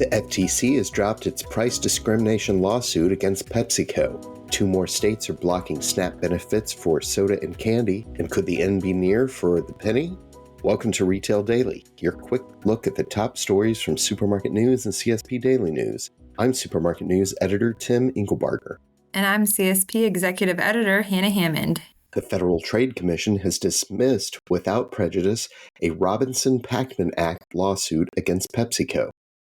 The FTC has dropped its price discrimination lawsuit against PepsiCo. 2 more states are blocking SNAP benefits for soda and candy. And could the end be near for the penny? Welcome to Retail Daily, your quick look at the top stories from Supermarket News and CSP Daily News. I'm Supermarket News editor Tim Inkelbarger. And I'm CSP Executive Editor Hannah Hammond. The Federal Trade Commission has dismissed without prejudice a Robinson-Packman Act lawsuit against PepsiCo.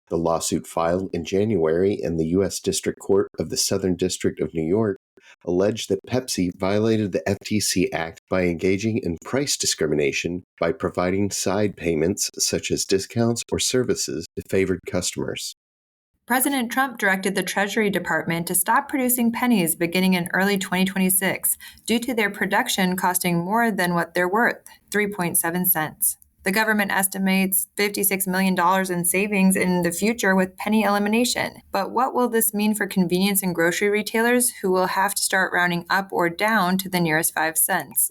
The lawsuit filed in January in the U.S. District Court of the Southern District of New York alleged that Pepsi violated the FTC Act by engaging in price discrimination by providing side payments such as discounts or services to favored customers. President Trump directed the Treasury Department to stop producing pennies beginning in early 2026 due to their production costing more than what they're worth, 3.7 cents. The government estimates $56 million in savings in the future with penny elimination. But what will this mean for convenience and grocery retailers who will have to start rounding up or down to the nearest 5 cents?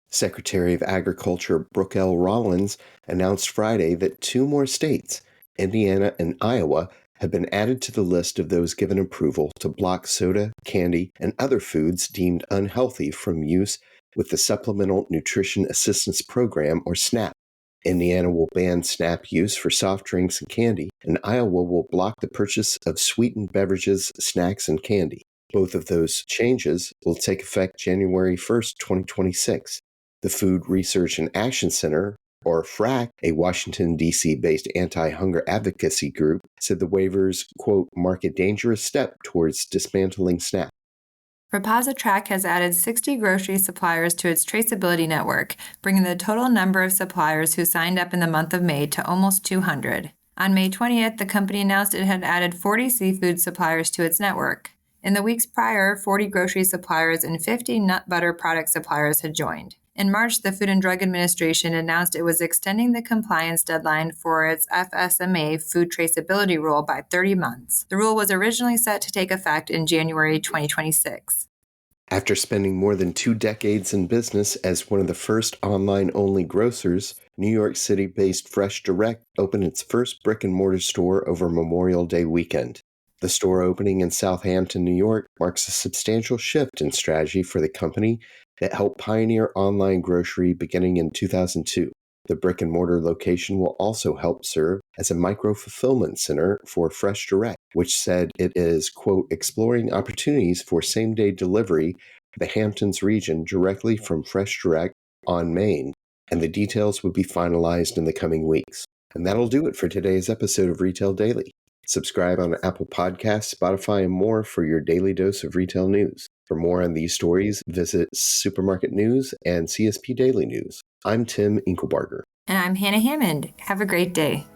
Secretary of Agriculture Brooke L. Rollins announced Friday that 2 more states, Indiana and Iowa, have been added to the list of those given approval to block soda, candy, and other foods deemed unhealthy from use with the Supplemental Nutrition Assistance Program, or SNAP. Indiana will ban SNAP use for soft drinks and candy, and Iowa will block the purchase of sweetened beverages, snacks, and candy. Both of those changes will take effect January 1st, 2026. The Food Research and Action Center, or FRAC, a Washington, D.C.-based anti-hunger advocacy group, said the waivers, quote, mark a dangerous step towards dismantling SNAP. ReposiTrak has added 60 grocery suppliers to its traceability network, bringing the total number of suppliers who signed up in the month of May to almost 200. On May 20th, the company announced it had added 40 seafood suppliers to its network. In the weeks prior, 40 grocery suppliers and 50 nut butter product suppliers had joined. In March, the Food and Drug Administration announced it was extending the compliance deadline for its FSMA food traceability rule by 30 months. The rule was originally set to take effect in January 2026. After spending more than 2 decades in business as one of the first online-only grocers, New York City-based Fresh Direct opened its first brick-and-mortar store over Memorial Day weekend. The store opening in Southampton, New York, marks a substantial shift in strategy for the company that helped pioneer online grocery beginning in 2002. The brick-and-mortar location will also help serve as a micro-fulfillment center for Fresh Direct, which said it is, quote, exploring opportunities for same-day delivery for the Hamptons region directly from Fresh Direct on Main, and the details will be finalized in the coming weeks. And that'll do it for today's episode of Retail Daily. Subscribe on Apple Podcasts, Spotify, and more for your daily dose of retail news. For more on these stories, visit Supermarket News and CSP Daily News. I'm Tim Inkelbarger. And I'm Hannah Hammond. Have a great day.